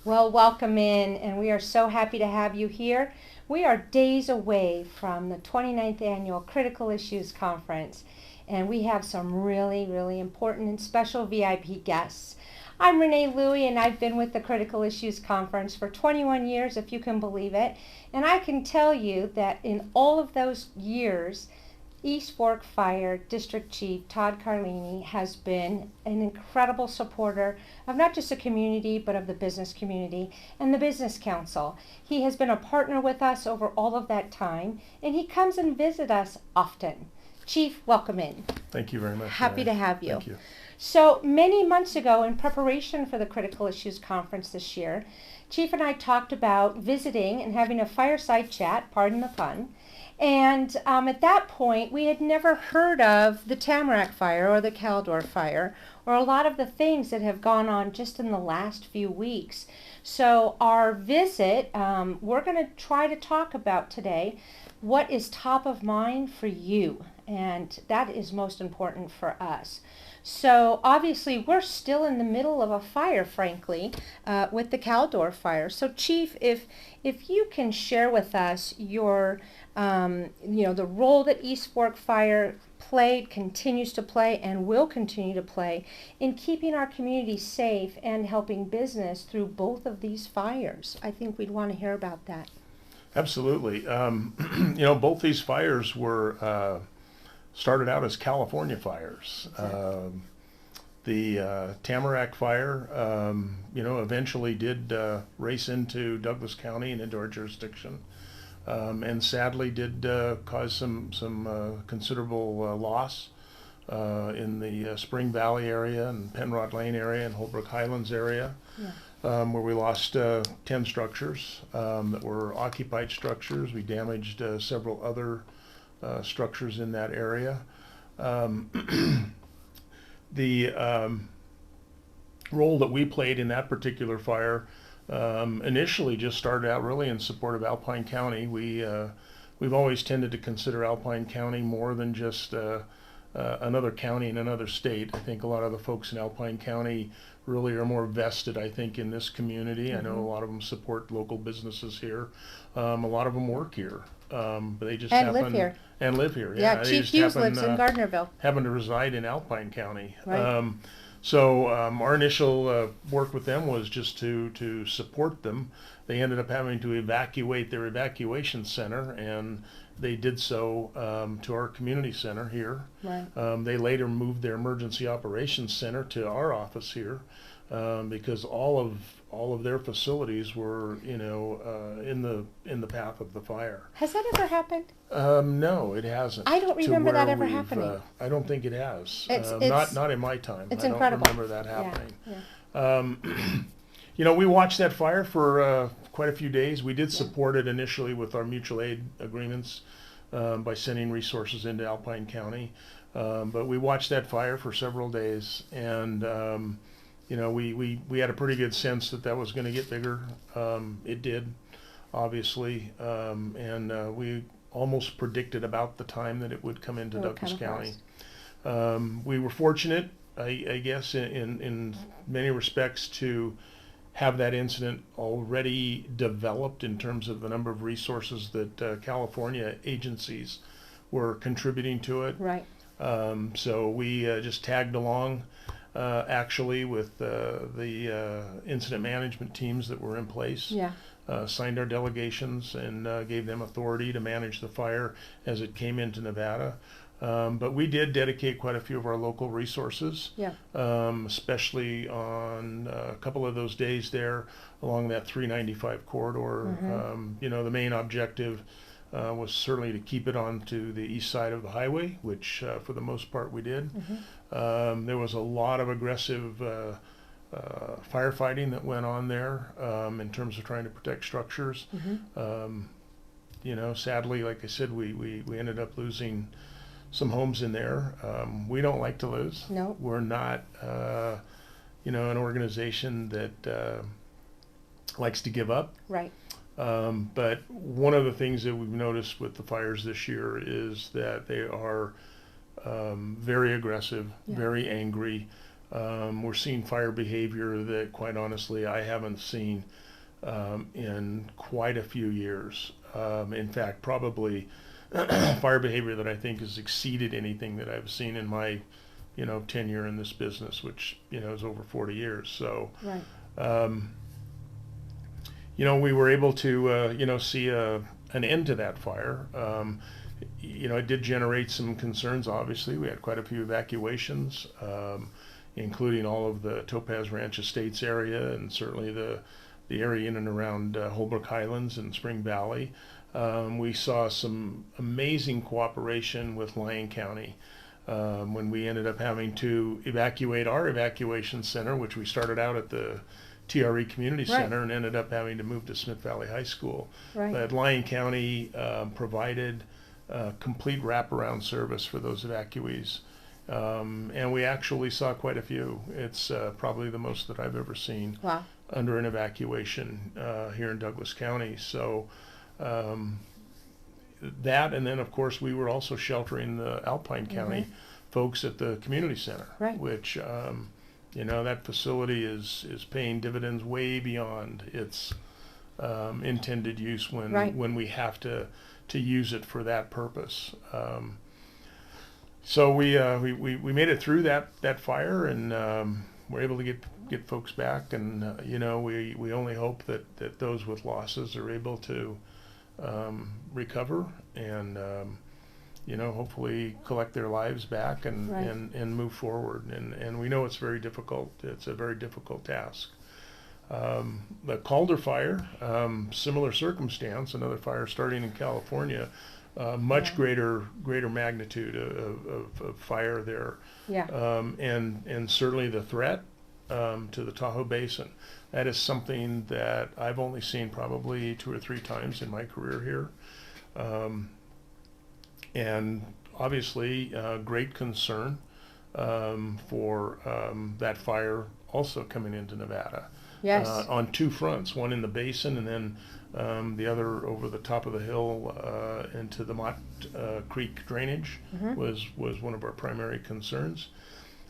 Well, welcome in, and we are so happy to have you here. We are days away from the 29th Annual Critical Issues Conference, and we have some really important and special VIP guests. I'm Renea Louie, and I've been with the Critical Issues Conference for 21 years, if you can believe it. And I can tell you that in all of those years, East Fork Fire District Chief Todd Carlini has been an incredible supporter of not just the community, but of the business community and the Business Council. He has been a partner with us over all of that time, and he comes and visits us often. Chief, welcome in. Thank you very much. Happy to have you. Thank you. So many months ago, in preparation for the Critical Issues Conference this year, Chief and I talked about visiting and having a fireside chat, pardon the pun. And at that point, we had never heard of the Tamarack Fire or the Caldor Fire or a lot of the things that have gone on just in the last few weeks. So our visit, we're going to try to talk about today what is top of mind for you, and that is most important for us. So obviously we're still in the middle of a fire, frankly, with the Caldor Fire. So Chief, if you can share with us your the role that East Fork Fire played, continues to play, and will continue to play in keeping our community safe and helping business through both of these fires. I think we'd want to hear about that. Absolutely. Both these fires were started out as California fires. The Tamarack Fire, eventually did race into Douglas County and into our jurisdiction. And sadly did cause some considerable loss in the Spring Valley area and Penrod Lane area and Holbrook Highlands area, where we lost 10 structures that were occupied structures. We damaged several other structures in that area. The role that we played in that particular fire initially just started out really in support of Alpine County. We've always tended to consider Alpine County more than just another county in another state. I think a lot of the folks in Alpine County really are more vested, I think, in this community. I know a lot of them support local businesses here. A lot of them work here, but they just live here. And live here. Yeah, Chief Hughes lives in Gardnerville. Happen to reside in Alpine County. Right. So our initial work with them was just to support them. They ended up having to evacuate their evacuation center, and they did so to our community center here. Right. They later moved their emergency operations center to our office here because all of their facilities were in the path of the fire. Has that ever happened? No, it hasn't. I don't remember that ever happening. I don't think it has. It's not in my time. It's I incredible. don't remember that happening. Yeah. We watched that fire for quite a few days. We did support it initially with our mutual aid agreements by sending resources into Alpine County. But we watched that fire for several days, and we had a pretty good sense that was going to get bigger. It did, obviously, and we almost predicted about the time that it would come into Douglas County. We were fortunate, I guess, in many respects to have that incident already developed in terms of the number of resources that California agencies were contributing to it. Right. So we just tagged along actually with the incident management teams that were in place. Yeah. Signed our delegations and gave them authority to manage the fire as it came into Nevada. But we did dedicate quite a few of our local resources, especially on a couple of those days there along that 395 corridor. The main objective was certainly to keep it onto the east side of the highway, which for the most part we did. There was a lot of aggressive firefighting that went on there in terms of trying to protect structures. Sadly, like I said, we ended up losing some homes in there. We don't like to lose. No. We're not, an organization that likes to give up. Right. But one of the things that we've noticed with the fires this year is that they are very aggressive, very angry. We're seeing fire behavior that, quite honestly, I haven't seen in quite a few years. In fact, probably fire behavior that I think has exceeded anything that I've seen in my, tenure in this business, which, is over 40 years. So, Right. We were able to, see an end to that fire. It did generate some concerns, obviously. We had quite a few evacuations, including all of the Topaz Ranch Estates area and certainly the area in and around Holbrook Highlands and Spring Valley. We saw some amazing cooperation with Lyon County when we ended up having to evacuate our evacuation center, which we started out at the TRE Community Right. Center and ended up having to move to Smith Valley High School. Right. But Lyon County provided complete wraparound service for those evacuees. And we actually saw quite a few. It's probably the most that I've ever seen. Wow. Under an evacuation here in Douglas County. So that, and then of course we were also sheltering the Alpine County folks at the community center, Right. which that facility is paying dividends way beyond its intended use when Right. when we have to use it for that purpose. So we made it through that fire and we're able to get folks back, and we only hope that those with losses are able to recover and hopefully collect their lives back and Right. and move forward, and we know it's very difficult. It's a very difficult task. The Calder fire, similar circumstance, another fire starting in California, much Yeah. greater magnitude of fire there. Yeah. And certainly the threat to the Tahoe Basin. That is something that I've only seen probably 2 or 3 times in my career here. And obviously great concern for that fire also coming into Nevada. Yes. On 2 fronts, one in the basin and then the other over the top of the hill into the Mott Creek drainage was one of our primary concerns.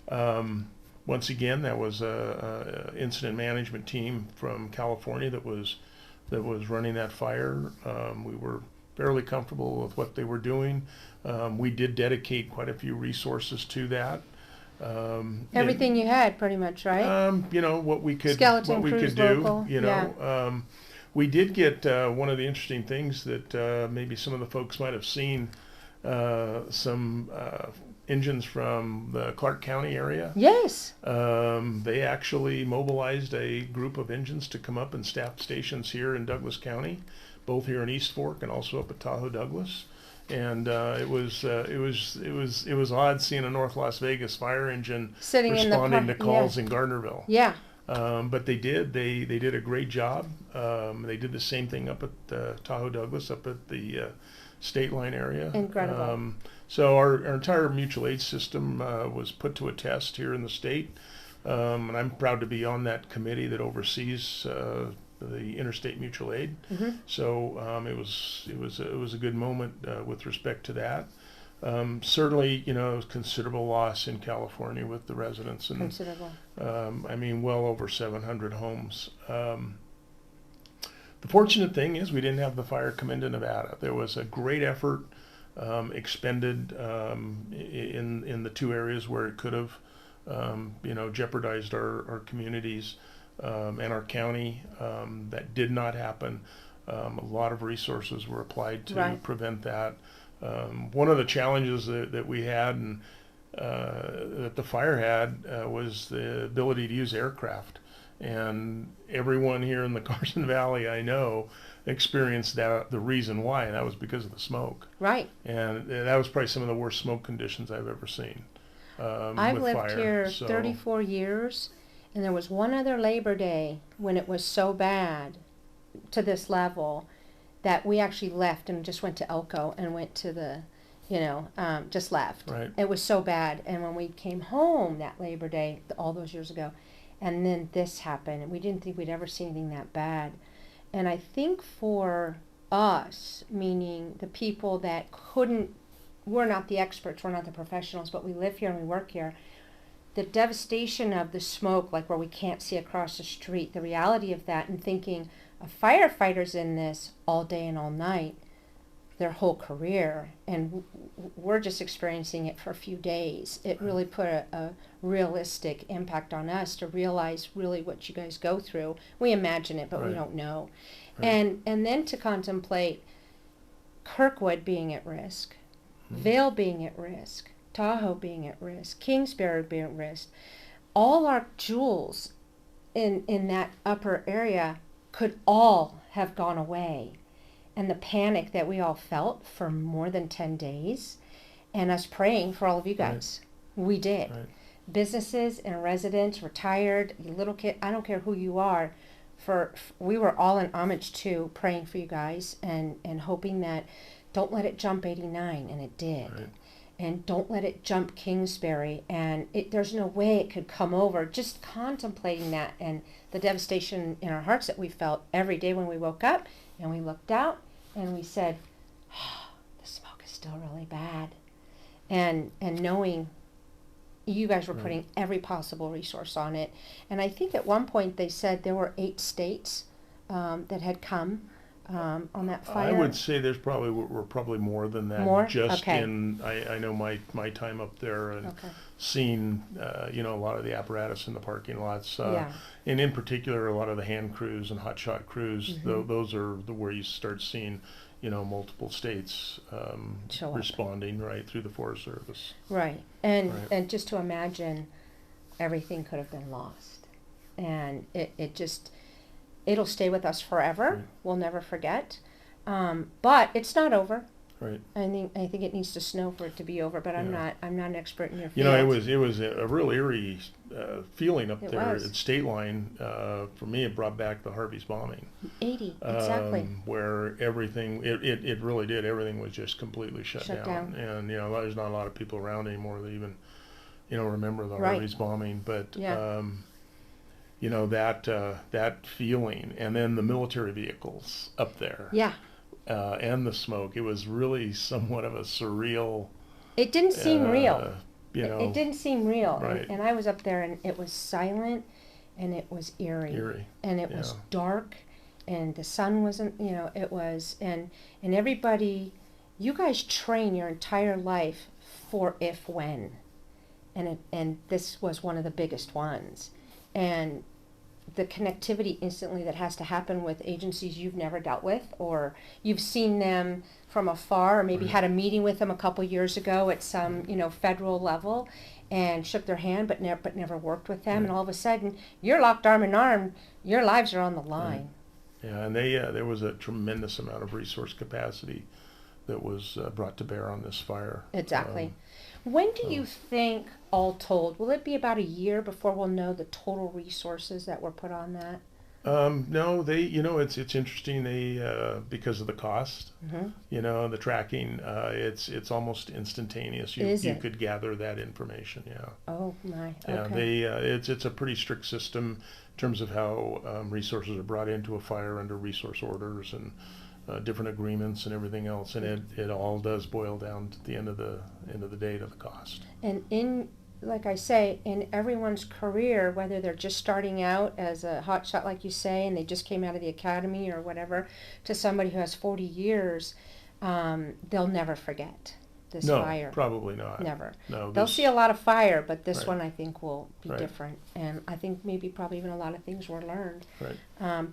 Once again, that was a incident management team from California that was running that fire. We were fairly comfortable with what they were doing. We did dedicate quite a few resources to that. Everything you had, pretty much, right? What we could Skeleton crews, do. local, We did get one of the interesting things that maybe some of the folks might have seen, some engines from the Clark County area. Yes. They actually mobilized a group of engines to come up and staff stations here in Douglas County, both here in East Fork and also up at Tahoe Douglas. And it was odd seeing a North Las Vegas fire engine Sitting responding in the to calls in Gardnerville. Yeah. But they did a great job. They did the same thing up at Tahoe Douglas, up at the state line area. Incredible. So our entire mutual aid system was put to a test here in the state, and I'm proud to be on that committee that oversees the interstate mutual aid. So it was a good moment with respect to that. Certainly, it was considerable loss in California with the residents, and Considerable. well over 700 homes. The fortunate thing is we didn't have the fire come into Nevada. There was a great effort expended in the 2 areas where it could have, jeopardized our communities and our county. That did not happen. A lot of resources were applied to Right. prevent that. One of the challenges that we had and that the fire had was the ability to use aircraft. And everyone here in the Carson Valley I know experienced that, the reason why, and that was because of the smoke. Right. And that was probably some of the worst smoke conditions I've ever seen. I've with lived fire. here So, 34 years, and there was one other Labor Day when it was so bad to this level that we actually left and just went to Elko and went to the, just left. Right. It was so bad. And when we came home that Labor Day, all those years ago, and then this happened, and we didn't think we'd ever see anything that bad. And I think for us, meaning the people that we're not the experts, we're not the professionals, but we live here and we work here, the devastation of the smoke, like where we can't see across the street, the reality of that, and thinking a firefighter's in this all day and all night, their whole career, and we're just experiencing it for a few days. It really put a realistic impact on us to realize really what you guys go through. We imagine it, but we don't know. And then to contemplate Kirkwood being at risk, Vail being at risk, Tahoe being at risk, Kingsbury being at risk. All our jewels in that upper area could all have gone away. And the panic that we all felt for more than 10 days, and us praying for all of you guys. We did. Businesses and residents, retired, little kid, I don't care who you are, we were all in homage to praying for you guys and hoping that don't let it jump 89, and it did. And don't let it jump Kingsbury, and there's no way it could come over. Just contemplating that and the devastation in our hearts that we felt every day when we woke up and we looked out and we said, oh, the smoke is still really bad. And knowing you guys were putting every possible resource on it. And I think at one point they said there were 8 states that had come on that fire. I would say there's probably more than that. More? Just okay. I know my time up there and seeing a lot of the apparatus in the parking lots. And in particular, a lot of the hand crews and hotshot crews. Those are where you start seeing, multiple states responding through the Forest Service. Right. And just to imagine everything could have been lost. And it'll stay with us forever. We'll never forget. But it's not over. Right. I think it needs to snow for it to be over, but I'm not an expert in your field. It was a real eerie feeling up there at State Line. For me, it brought back the Harvey's bombing. 80, exactly. Where everything, it really did. Everything was just completely shut down. And there's not a lot of people around anymore that even remember the Harvey's bombing. But that feeling, and then the military vehicles up there. Yeah. And the smoke, it was really somewhat of a surreal. It didn't seem real. It didn't seem real. Right. And I was up there, and it was silent, and it was eerie. And it was dark, and the sun wasn't. It was, and everybody, you guys train your entire life for if when, and this was one of the biggest ones, and the connectivity instantly that has to happen with agencies you've never dealt with, or you've seen them from afar, or maybe had a meeting with them a couple years ago at some federal level and shook their hand but never worked with them, and all of a sudden you're locked arm in arm, your lives are on the line. Yeah, and there was a tremendous amount of resource capacity that was brought to bear on this fire. Exactly. When do you think, all told, will it be about a year before we'll know the total resources that were put on that? No, it's interesting. They because of the cost, the tracking, it's almost instantaneous. You could gather that information. Yeah. Oh my. Okay. Yeah, it's a pretty strict system in terms of how resources are brought into a fire under resource orders and different agreements and everything else, and it all does boil down at the end of the day to the cost. And like I say, in everyone's career, whether they're just starting out as a hotshot, like you say, and they just came out of the academy or whatever, to somebody who has 40 years, they'll never forget this fire. No, probably not. Never. No, they'll see a lot of fire, but this one I think will be Right. different. And I think maybe probably even a lot of things were learned. Right.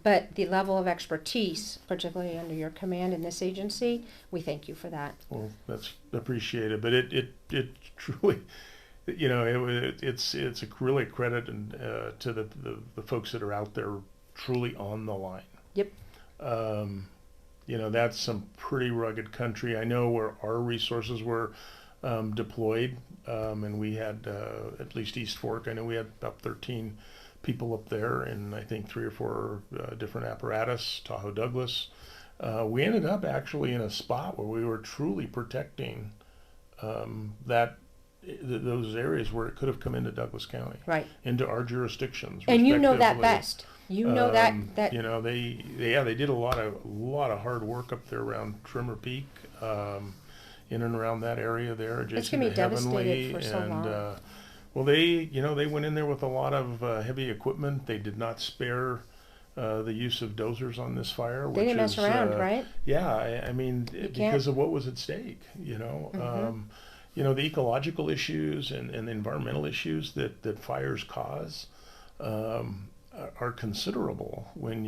But the level of expertise, particularly under your command in this agency, we thank you for that. Well, that's appreciated, but it truly, it's a really credit to the folks that are out there truly on the line. Yep. That's some pretty rugged country. I know where our resources were deployed, and we had at least East Fork. I know we had about 13 people up there, and I think 3 or 4 different apparatus, Tahoe Douglas. We ended up actually in a spot where we were truly protecting those areas where it could have come into Douglas County, Right. into our jurisdictions. And you know that best. You know that. They did a lot of hard work up there around Trimmer Peak, in and around that area there. It's gonna be devastated for so long. Well, they went in there with a lot of heavy equipment. They did not spare the use of dozers on this fire. They didn't mess around, right? Yeah, I mean, because of what was at stake, the ecological issues and the environmental issues that fires cause are considerable when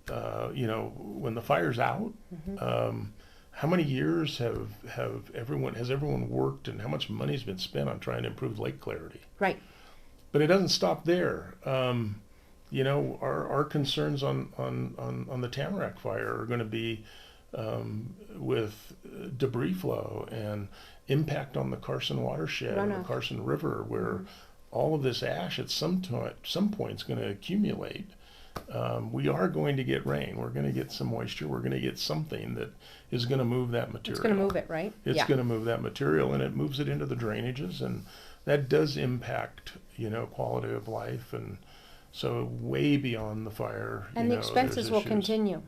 when the fire's out. How many years has everyone worked, and how much money's been spent on trying to improve lake clarity? Right. But it doesn't stop there. Our concerns on the Tamarack fire are going to be with debris flow and impact on the Carson watershed and the Carson River, where all of this ash at some point is going to accumulate. We are going to get rain. We're going to get some moisture. We're going to get something that is going to move that material. It's going to move it, right? It's going to move that material, and it moves it into the drainages, and that does impact, quality of life, and so way beyond the fire. And the expenses will continue.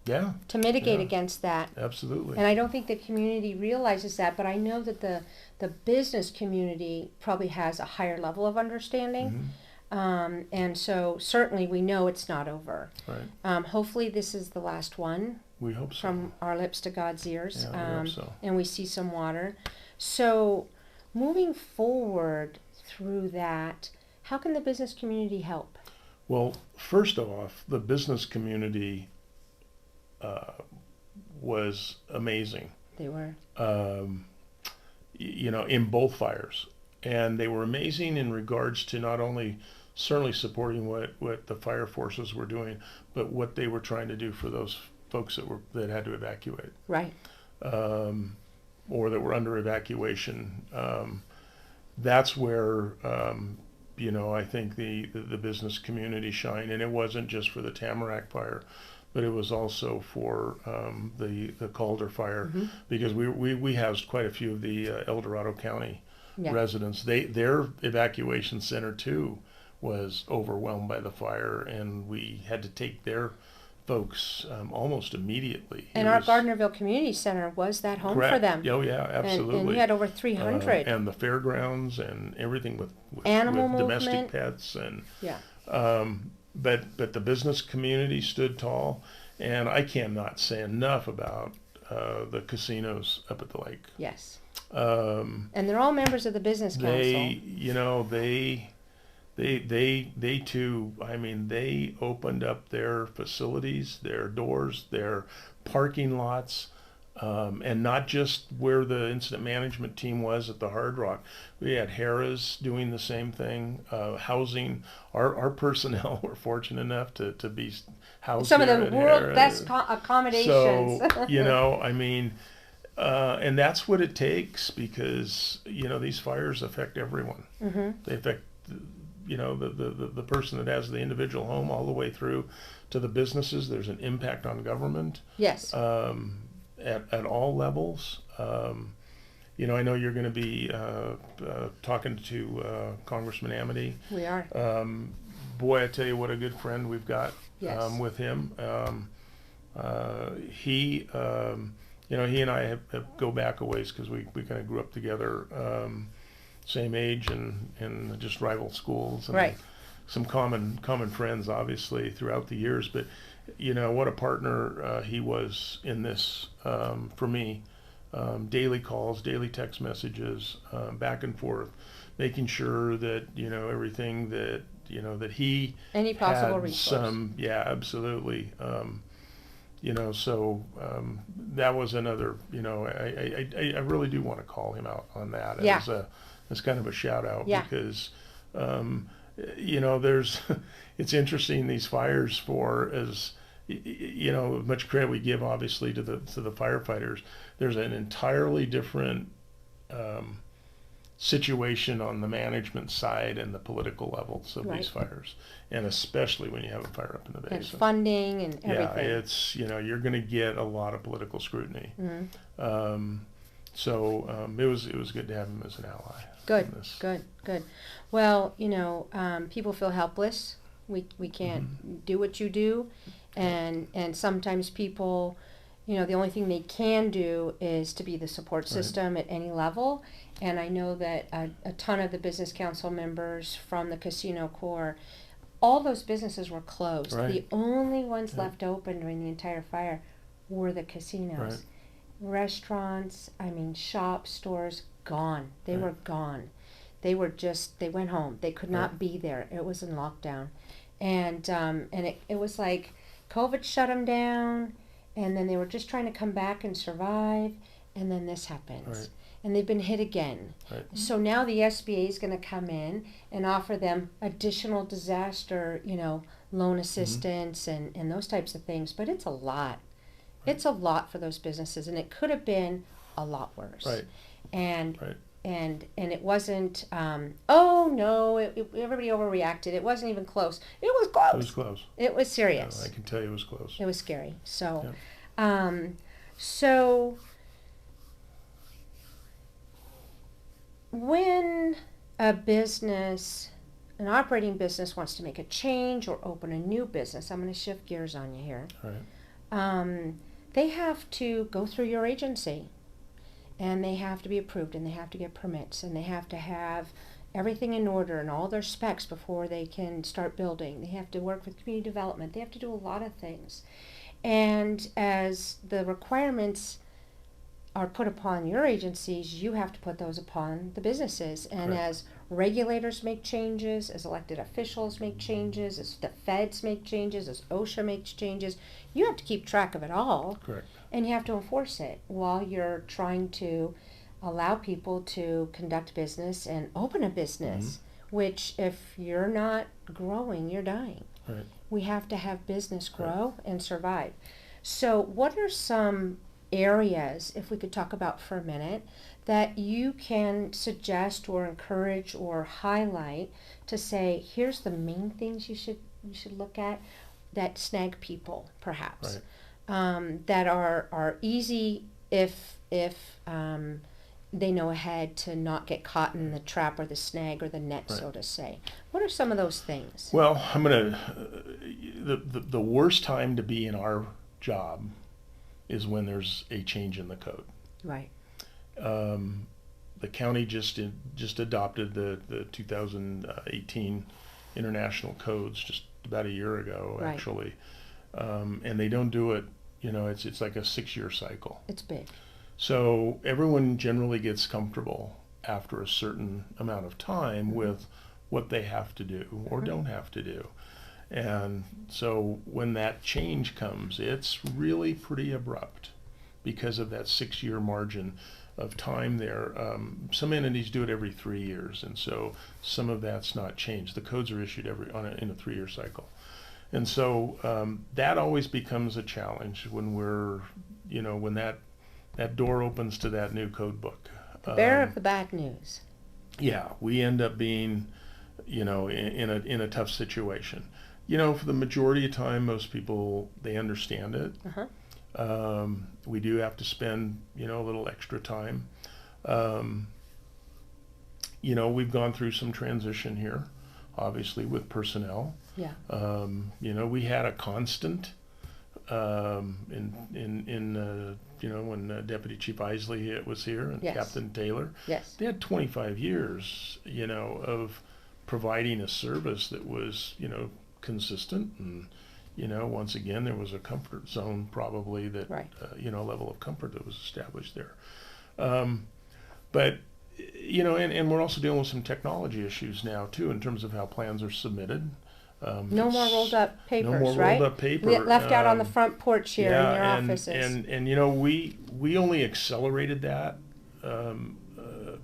Yeah. To mitigate against that. Absolutely. And I don't think the community realizes that, but I know that the business community probably has a higher level of understanding. And so certainly we know it's not over. Right. Hopefully this is the last one. We hope so. From our lips to God's ears. Yeah, we hope so. And we see some water. So moving forward through that, how can the business community help? Well, first off, the business community was amazing. They were. In both fires. And they were amazing in regards to not only certainly supporting what the fire forces were doing, but what they were trying to do for those folks that had to evacuate. Right. Or that were under evacuation. That's where I think the business community shined, and it wasn't just for the Tamarack fire, but it was also for the Calder fire, because we housed quite a few of the El Dorado County residents. Their evacuation center too was overwhelmed by the fire, and we had to take their folks almost immediately. And our Gardnerville Community Center was that home for them. Oh yeah, absolutely. And we had over 300. And the fairgrounds and everything with animal with movement, domestic pets, and yeah. But the business community stood tall, and I cannot say enough about the casinos up at the lake. Yes. And they're all members of the business council. They too, I mean, they opened up their facilities, their doors, their parking lots, and not just where the incident management team was at the Hard Rock. We had Harrah's doing the same thing, housing. Our personnel were fortunate enough to be housed some of there the world's best accommodations. So, I mean, and that's what it takes, because, these fires affect everyone. They affect the person that has the individual home all the way through to the businesses. There's an impact on government. Yes. At all levels. I know you're going to be talking to Congressman Amity. We are. Boy, I tell you what a good friend we've got. Yes. With him. He and I have go back a ways, because we kind of grew up together. Same age and just rival schools, and right. Some common friends, obviously, throughout the years. But what a partner he was in this for me. Daily calls, daily text messages, back and forth, making sure that everything that that he any possible had resource. Absolutely. So that was another. I really do want to call him out on that as kind of a shout out, because there's it's interesting, these fires, for as much credit we give obviously to the firefighters, there's an entirely different situation on the management side and the political levels of these fires, and especially when you have a fire up in the basin. And funding and everything. Yeah, it's you're going to get a lot of political scrutiny. So it was good to have him as an ally. Good. Well, people feel helpless. We can't do what you do, and sometimes people the only thing they can do is to be the support system at any level. And I know that a ton of the business council members from the casino core, all those businesses were closed. Right. The only ones left open during the entire fire were the casinos. Right. Restaurants, shops, stores, gone. They were gone. They went home. They could not be there. It was in lockdown. And it was like COVID shut them down, and then they were just trying to come back and survive, and then this happens. Right. And they've been hit again. Right. So now the SBA is going to come in and offer them additional disaster, loan assistance and those types of things. But it's a lot. It's a lot for those businesses, and it could have been a lot worse. Right. And Right. and it wasn't. Oh no! Everybody overreacted. It wasn't even close. It was close. It was close. It was serious. I can tell you it was close. It was scary. So, Yeah. So when an operating business wants to make a change or open a new business, I'm going to shift gears on you here. All right. They have to go through your agency, and they have to be approved, and they have to get permits, and they have to have everything in order and all their specs before they can start building. They have to work with community development. They have to do a lot of things. And as the requirements are put upon your agencies, you have to put those upon the businesses. And Right. as regulators make changes, as elected officials make changes, as the feds make changes, as OSHA makes changes, you have to keep track of it all. Correct. And you have to enforce it while you're trying to allow people to conduct business and open a business, which if you're not growing, you're dying. Right. We have to have business grow and survive. So what are some areas, if we could talk about for a minute, that you can suggest or encourage or highlight to say, here's the main things you should look at that snag people, perhaps, that are easy if they know ahead to not get caught in the trap or the snag or the net, so to say. What are some of those things? Well, the worst time to be in our job is when there's a change in the code. Right. The county just adopted the 2018 international codes just about a year ago, actually, and they don't do it. It's like a 6-year cycle. It's big. So everyone generally gets comfortable after a certain amount of time with what they have to do or don't have to do. And so when that change comes, it's really pretty abrupt because of that 6-year margin of time there. Some entities do it every 3 years, and so some of that's not changed. The codes are issued in a 3-year cycle. And so that always becomes a challenge when when that door opens to that new code book. The bearer of the bad news. Yeah, we end up being, in a tough situation. For the majority of time, most people, they understand it. We do have to spend, a little extra time. We've gone through some transition here, obviously, with personnel. Yeah. We had a constant when Deputy Chief Isley was here and Captain Taylor. Yes. They had 25 years, of providing a service that was, consistent, and once again there was a comfort zone probably that a level of comfort that was established there. But and we're also dealing with some technology issues now too in terms of how plans are submitted. No more rolled up papers, no more right? rolled up paper. Left out on the front porch here in your offices. And we only accelerated that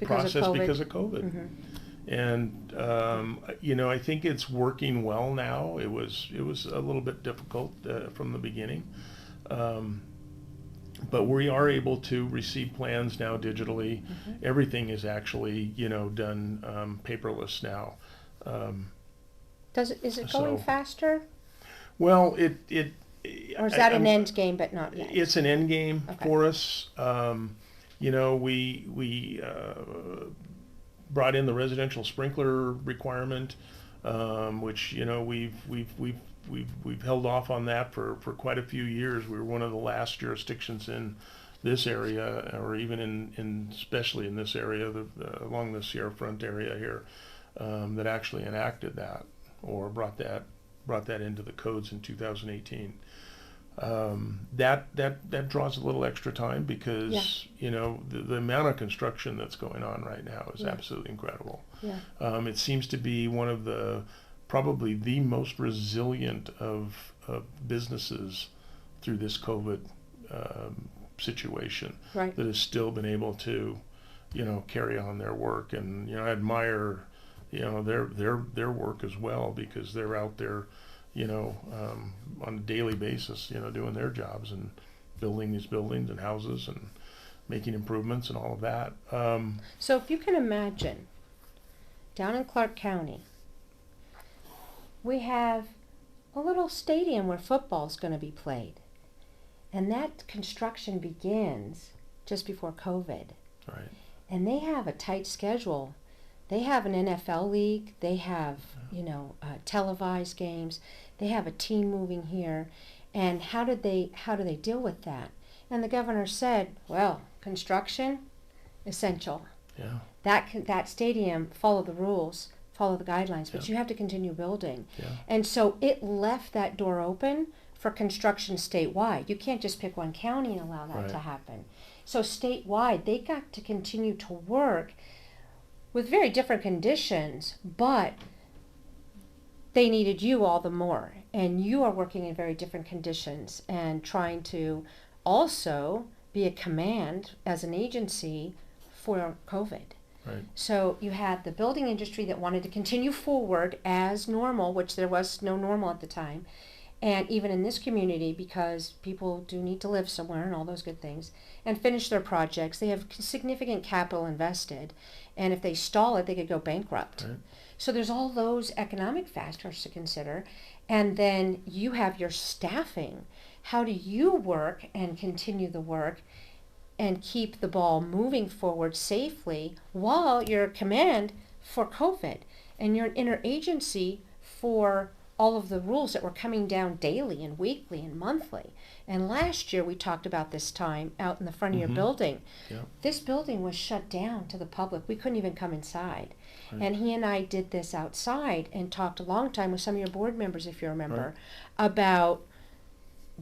process because of COVID. Mm-hmm. And I think it's working well now. It was a little bit difficult from the beginning, but we are able to receive plans now digitally. Everything is actually done paperless now. Is it going faster? Well, or is that an end game, but not yet? It's an end game for us. We brought in the residential sprinkler requirement which we've held off on that for quite a few years. We were one of the last jurisdictions in this area, or even in especially in this area, along the Sierra Front area here, that actually enacted that or brought that into the codes in 2018. That draws a little extra time because the amount of construction that's going on right now is absolutely incredible. It seems to be one of probably the most resilient of businesses through this COVID situation, that has still been able to carry on their work. And I admire their work as well, because they're out there on a daily basis doing their jobs and building these buildings and houses and making improvements and all of that. So if you can imagine, down in Clark County, we have a little stadium where football's going to be played. And that construction begins just before COVID. Right. And they have a tight schedule. They have an NFL league. They have, televised games. They have a team moving here. And how do they deal with that? And the governor said, well, construction, essential. Yeah. That stadium, follow the rules, follow the guidelines, but you have to continue building. Yeah. And so it left that door open for construction statewide. You can't just pick one county and allow that to happen. So statewide, they got to continue to work with very different conditions, but they needed you all the more. And you are working in very different conditions and trying to also be a command as an agency for COVID. Right. So you had the building industry that wanted to continue forward as normal, which there was no normal at the time. And even in this community, because people do need to live somewhere and all those good things, and finish their projects, they have significant capital invested. And if they stall it, they could go bankrupt. Right. So there's all those economic factors to consider. And then you have your staffing. How do you work and continue the work and keep the ball moving forward safely while you're a command for COVID? And you're an interagency for all of the rules that were coming down daily and weekly and monthly. And last year we talked about this time out in the front of your building. Yeah. This building was shut down to the public. We couldn't even come inside. Right. And he and I did this outside and talked a long time with some of your board members, if you remember, about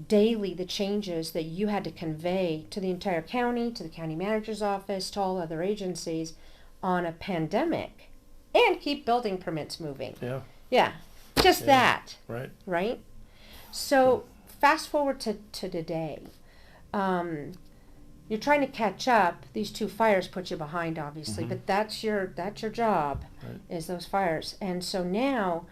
daily the changes that you had to convey to the entire county, to the county manager's office, to all other agencies on a pandemic, and keep building permits moving. Yeah. Yeah. Just that. Right. Right? So fast forward to today. You're trying to catch up. These two fires put you behind, obviously, but that's your job, is those fires. And so now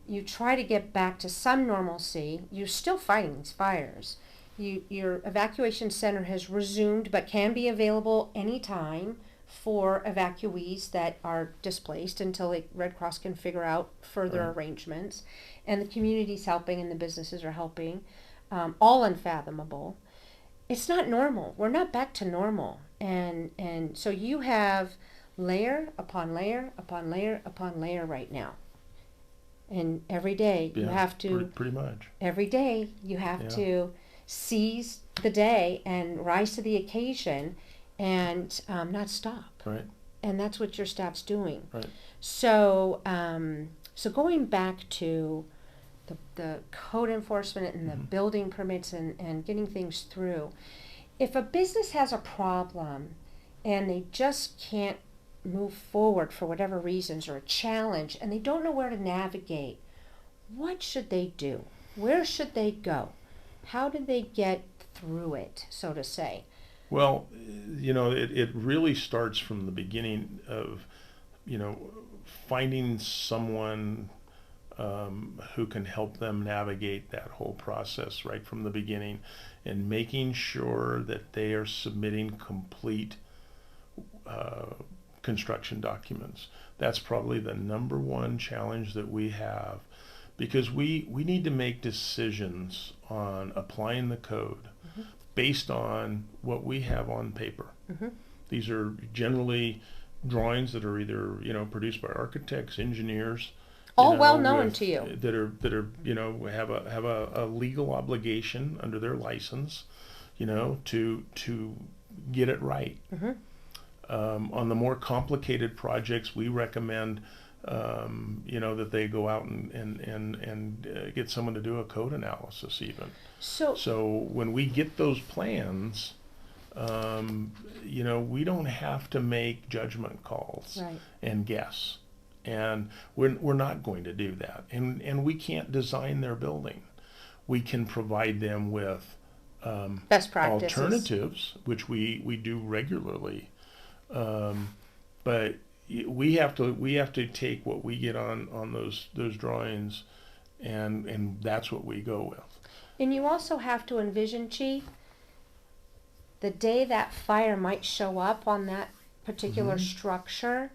you try to get back to some normalcy. You're still fighting these fires. Your evacuation center has resumed, but can be available anytime for evacuees that are displaced until the Red Cross can figure out further arrangements. And the community's helping and the businesses are helping. All unfathomable. It's not normal. We're not back to normal. And so you have layer upon layer upon layer upon layer right now. And every day you have to... Pretty much. Every day you have to seize the day and rise to the occasion and not stop. Right. And that's what your staff's doing. Right. So so going back to the code enforcement and the building permits and getting things through, if a business has a problem and they just can't move forward for whatever reasons, or a challenge, and they don't know where to navigate, what should they do? Where should they go? How do they get through it, so to say? Well, it really starts from the beginning of, finding someone who can help them navigate that whole process right from the beginning, and making sure that they are submitting complete construction documents. That's probably the number one challenge that we have, because we need to make decisions on applying the code based on what we have on paper. These are generally drawings that are either produced by architects, engineers, All well known to you. That are have a legal obligation under their license, to get it right. On the more complicated projects, we recommend that they go out and get someone to do a code analysis even. So when we get those plans, we don't have to make judgment calls and guess. And we're not going to do that. And we can't design their building. We can provide them with best practices, alternatives, which we do regularly. But we have to take what we get on those drawings, and that's what we go with. And you also have to envision, Chief, the day that fire might show up on that particular structure.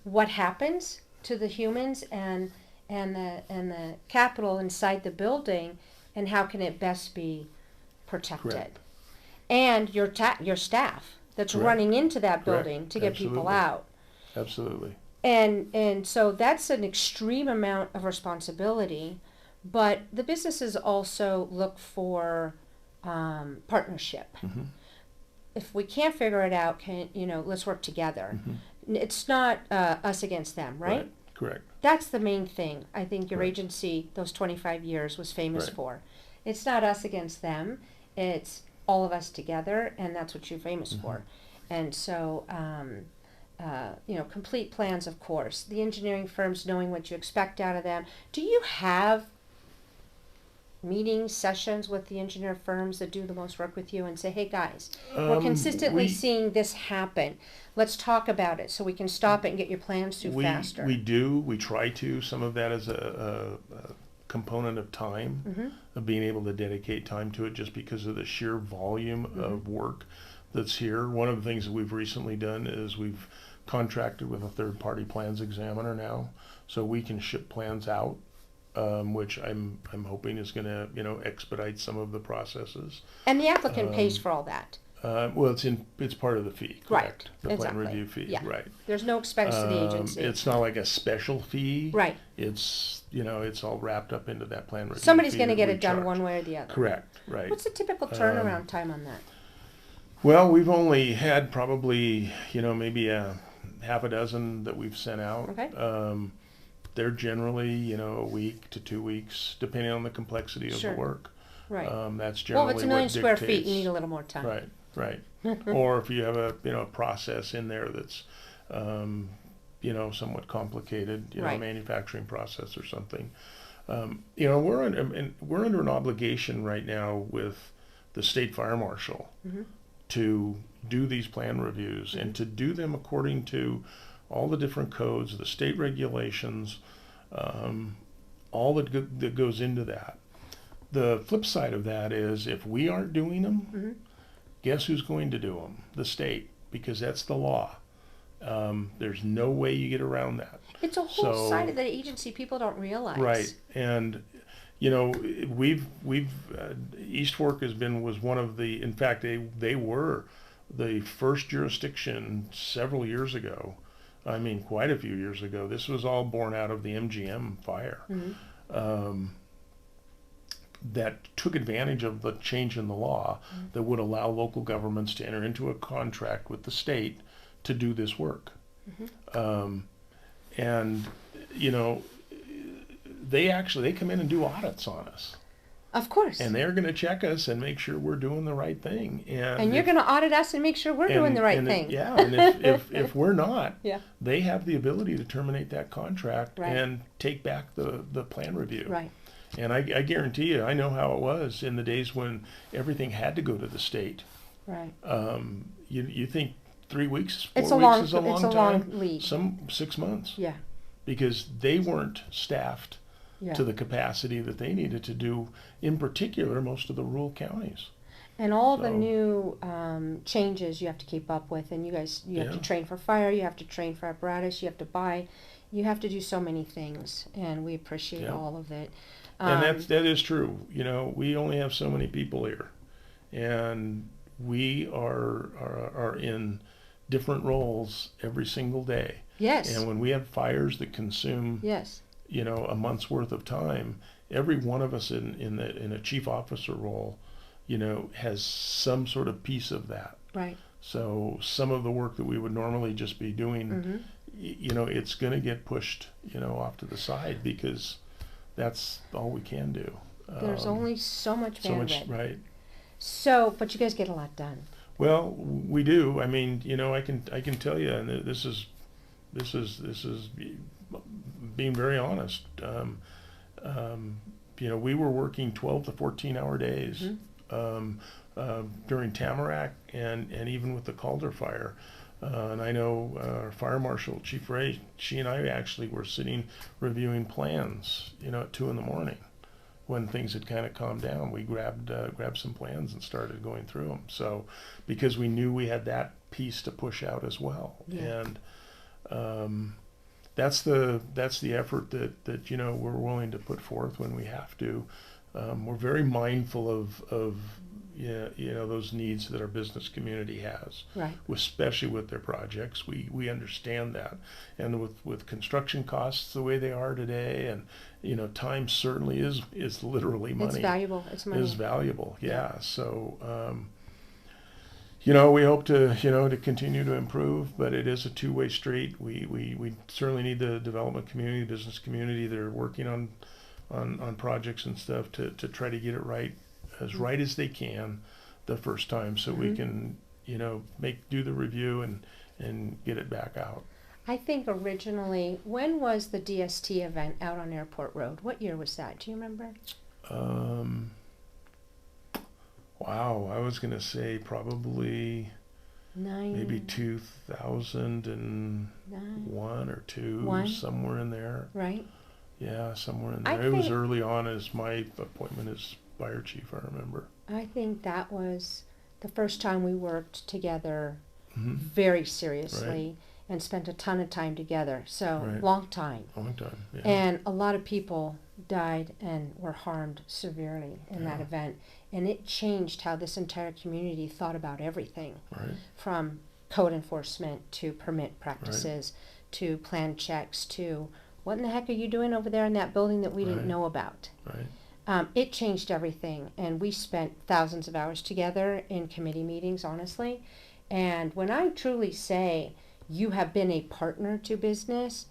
What happens to the humans and the capital inside the building, and how can it best be protected? Correct. And your staff that's running into that building to get people out. Absolutely. And so that's an extreme amount of responsibility, but the businesses also look for partnership. If we can't figure it out, let's work together. It's not us against them, right? Correct. That's the main thing I think your agency, those 25 years, was famous for. It's not us against them. It's all of us together, and that's what you're famous for. And so, complete plans, of course. The engineering firms knowing what you expect out of them. Do you have meetings, sessions with the engineer firms that do the most work with you and say, hey guys, we're consistently seeing this happen. Let's talk about it so we can stop it and get your plans through faster? We do. We try to. Some of that is a component of time, of being able to dedicate time to it just because of the sheer volume of work that's here. One of the things that we've recently done is we've contracted with a third-party plans examiner now, so we can ship plans out. Which I'm hoping is going to expedite some of the processes. And the applicant pays for all that. Well, it's part of the fee, correct? The plan review fee, right? There's no expense to the agency. It's not like a special fee, right? It's it's all wrapped up into that plan review. Somebody's going to get it done one way or the other. Correct, right? What's the typical turnaround time on that? Well, we've only had probably maybe a half a dozen that we've sent out. Okay. They're generally, a week to 2 weeks, depending on the complexity of the work. Right. That's generally well, if it's 1 million square feet, you need a little more time. Right. Or if you have a, process in there that's, somewhat complicated, manufacturing process or something. We're under an obligation right now with the state fire marshal to do these plan reviews and to do them according to all the different codes, the state regulations, all that goes into that. The flip side of that is if we aren't doing them, guess who's going to do them? The state, because that's the law. There's no way you get around that. It's a whole side of the agency people don't realize. Right, and we've East Fork was one of the. In fact, they were the first jurisdiction several years ago. I mean, quite a few years ago. This was all born out of the MGM fire. That took advantage of the change in the law that would allow local governments to enter into a contract with the state to do this work. And, they come in and do audits on us. Of course. And they're going to check us and make sure we're doing the right thing. And you're going to audit us and make sure we're doing the right thing. And if we're not, they have the ability to terminate that contract and take back the plan review. Right. And I guarantee you, I know how it was in the days when everything had to go to the state. Right. You think 3 weeks, 4 weeks is a long time? Long lead. Some 6 months. Yeah. Because they weren't staffed to the capacity that they needed to do, in particular, most of the rural counties. And all the new changes you have to keep up with, and you have to train for fire, you have to train for apparatus, you have to buy, you have to do so many things, and we appreciate all of it. And that is true. We only have so many people here, and we are in different roles every single day. Yes. And when we have fires that consume a month's worth of time. Every one of us in a chief officer role, has some sort of piece of that. Right. So some of the work that we would normally just be doing, it's going to get pushed, off to the side because that's all we can do. There's only so much bandwidth. Right. So, but you guys get a lot done. Well, we do. I mean, I can tell you, and this is being very honest. We were working 12 to 14-hour days during Tamarack and even with the Calder fire. And I know our fire marshal, Chief Ray, she and I actually were sitting reviewing plans, at 2 a.m. when things had kind of calmed down. We grabbed some plans and started going through them. So, because we knew we had that piece to push out as well. Yeah. And that's the effort that we're willing to put forth when we have to. We're very mindful of those needs that our business community has, right? Especially with their projects. We understand that, and with construction costs the way they are today, and time certainly is literally money. It's valuable. It's money. Is valuable. Yeah. So. We hope to continue to improve, but it is a two-way street. We certainly need the development community, business community that are working on projects and stuff to try to get it right as they can the first time, so we can do the review and get it back out. I think originally, when was the DST event out on Airport Road? What year was that? Do you remember? Wow, I was going to say probably maybe 2001 or 2, somewhere in there. Right. Yeah, somewhere in there. It was early on as my appointment as fire chief, I remember. I think that was the first time we worked together very seriously and spent a ton of time together. So, long time. Long time, yeah. And a lot of people died and were harmed severely in that event. And it changed how this entire community thought about everything, from code enforcement to permit practices to plan checks to what in the heck are you doing over there in that building that we didn't know about? Right. It changed everything, and we spent thousands of hours together in committee meetings, honestly. And when I truly say you have been a partner to business,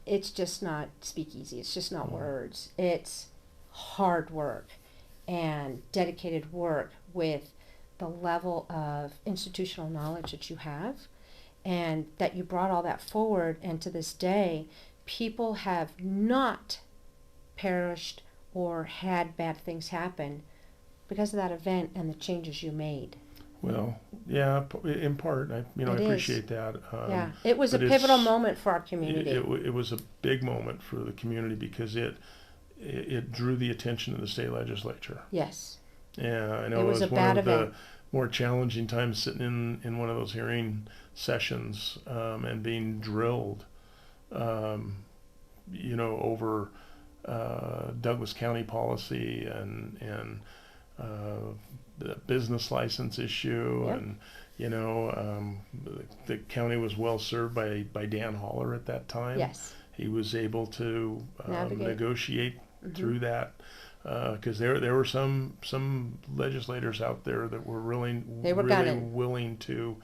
it's just not speakeasy. It's just not words. It's hard work and dedicated work with the level of institutional knowledge that you have, and that you brought all that forward. And to this day, people have not perished or had bad things happen because of that event and the changes you made. Well, yeah, in part, I appreciate that. Yeah, it was a pivotal moment for our community. It was a big moment for the community because it drew the attention of the state legislature. Yes. Yeah, I know it was one of the more challenging times sitting in one of those hearing sessions and being drilled, over Douglas County policy and the business license issue, and the county was well served by Dan Holler at that time. Yes. He was able to negotiate through that because there were some legislators out there that were really willing to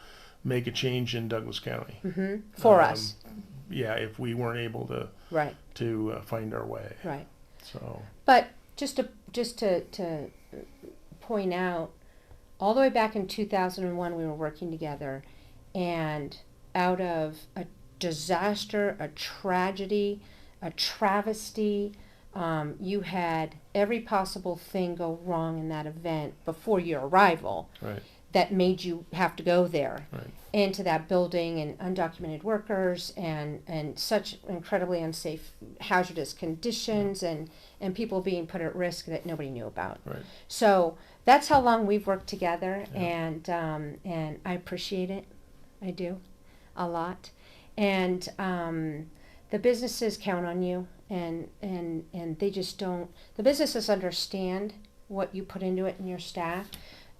make a change in Douglas County for us. Yeah, if we weren't able to find our way. Right. So. But just to point out, all the way back in 2001, we were working together, and out of a disaster, a tragedy, a travesty, you had every possible thing go wrong in that event before your arrival. Right. That made you have to go there right. into that building, and undocumented workers and such incredibly unsafe, hazardous conditions and people being put at risk that nobody knew about. Right. So that's how long we've worked together, and I appreciate it. I do, a lot. And the businesses count on you, and they just don't. The businesses understand what you put into it and your staff.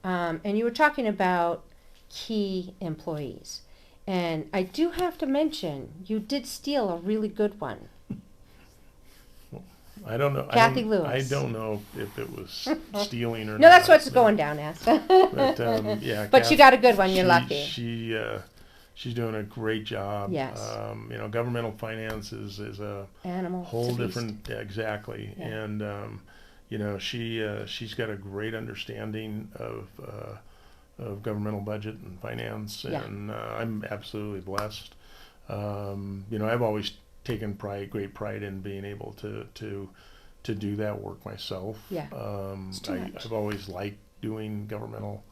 And you were talking about key employees. And I do have to mention, you did steal a really good one. I don't know. Kathy I Lewis. don't know if it was stealing or not. No, that's what's going down as. But yeah. But you got a good one. You're lucky. She's doing a great job. Yes. Governmental finance is a Animal. whole different. Yeah, exactly. Yeah. And she's got a great understanding of governmental budget and finance, and I'm absolutely blessed. I've always taken great pride in being able to do that work myself. Yeah. I've always liked doing governmental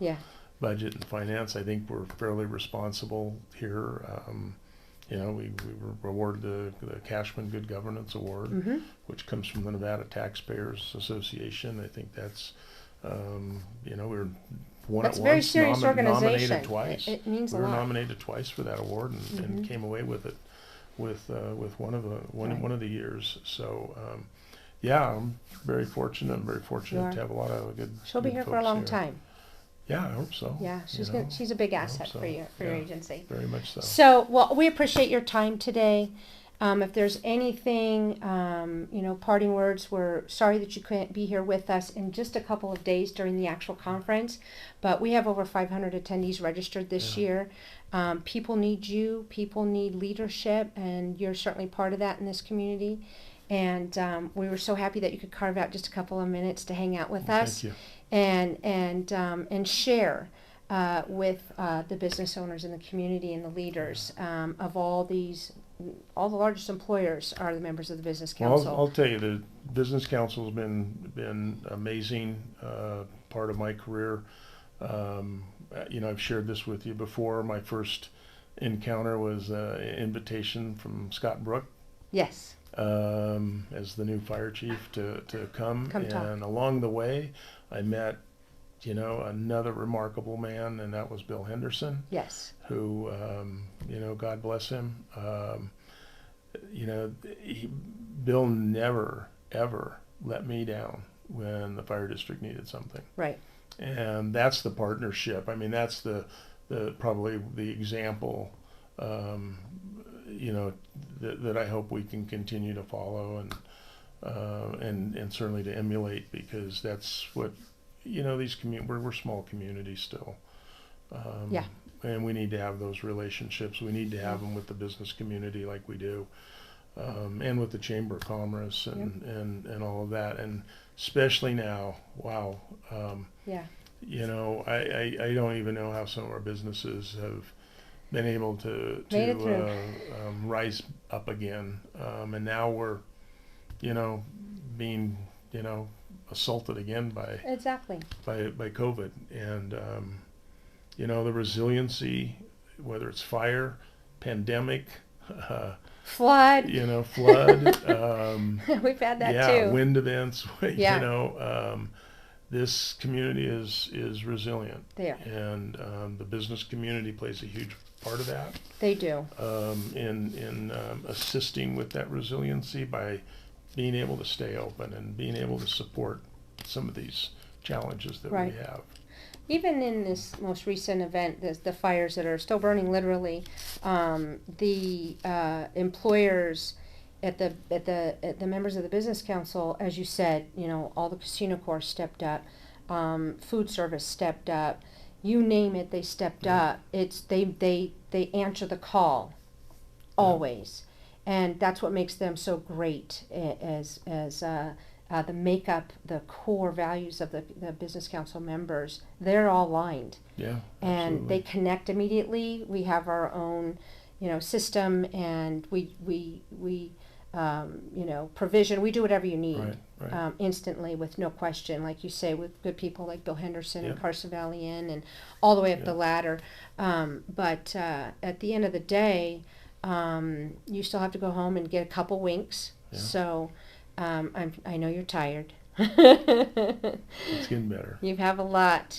budget and finance. I think we're fairly responsible here. We were awarded the Cashman Good Governance Award, which comes from the Nevada Taxpayers Association. I think that's, we're That's a very serious organization. Nominated twice. It means a we were lot. nominated twice for that award and came away with it with one of the years. So I'm very fortunate. I'm very fortunate to have a lot of good. She'll be here for a long time. Yeah, I hope so. Yeah, she's a big asset for your agency. Very much so. So, well, we appreciate your time today. If there's anything, parting words, we're sorry that you couldn't be here with us in just a couple of days during the actual conference, but we have over 500 attendees registered this year. People need you, people need leadership, and you're certainly part of that in this community. And we were so happy that you could carve out just a couple of minutes to hang out with us. Thank you. And share with the business owners in the community and the leaders of all the largest employers are the members of the Business Council. Well, I'll tell you, the Business Council has been amazing part of my career. I've shared this with you before. My first encounter was an invitation from Scott Brook. Yes. As the new fire chief to come and talk. Along the way, I met, another remarkable man, and that was Bill Henderson. Yes. Who, God bless him. Bill never, ever let me down when the fire district needed something. Right. And that's the partnership. I mean, that's the probably the example, that I hope we can continue to follow and certainly to emulate, because that's what, these we're small communities still. And we need to have those relationships. We need to have them with the business community like we do, and with the Chamber of Commerce and all of that. And especially now, wow. I don't even know how some of our businesses have been able to rise up again. And now we're, being, assaulted again by COVID. And, the resiliency, whether it's fire, pandemic, flood. We've had that too. Wind events. This community is resilient. And the business community plays a huge part of that. They do. In assisting with that resiliency by being able to stay open and being able to support some of these challenges that we have. Even in this most recent event, the fires that are still burning literally, the employers at the members of the Business Council, as you said, all the casino corps stepped up, food service stepped up, you name it, they stepped up. It's they answer the call, always, and that's what makes them so great as the makeup, the core values of the Business Council members. They're all aligned. Yeah, and absolutely. They connect immediately. We have our own, system, and we provision. We do whatever you need. Right. Instantly, with no question, like you say, with good people like Bill Henderson and Carson Valley and all the way up the ladder. But at the end of the day, you still have to go home and get a couple winks. Yeah. So I know you're tired. It's getting better. You have a lot.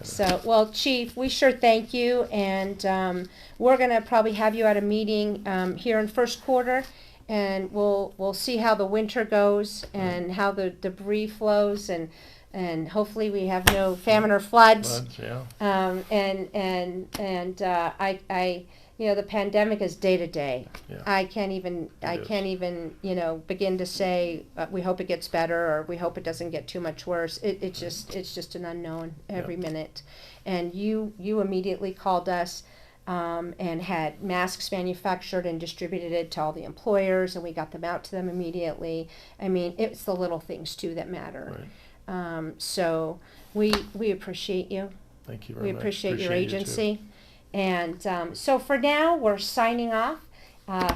So, well, Chief, we sure thank you, and we're gonna probably have you at a meeting here in first quarter. And we'll see how the winter goes and how the debris flows, and hopefully we have no famine or floods. Yeah. I you know, the pandemic is day to day. Yeah. I can't even, you know, begin to say, we hope it gets better, or we hope it doesn't get too much worse. It's just an unknown every minute. And you immediately called us, and had masks manufactured and distributed it to all the employers, and we got them out to them immediately. I mean, it's the little things too that matter. Right. So we appreciate you. Thank you very much. We appreciate your you too. agency. And so for now, we're signing off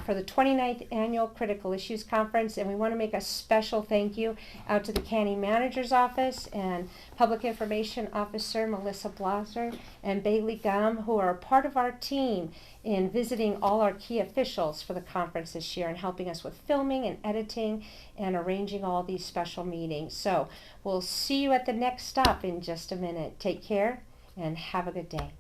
for the 29th Annual Critical Issues Conference, and we want to make a special thank you out to the County Manager's Office and Public Information Officer Melissa Blaser and Bailey Gum, who are a part of our team in visiting all our key officials for the conference this year and helping us with filming and editing and arranging all these special meetings. So we'll see you at the next stop in just a minute. Take care and have a good day.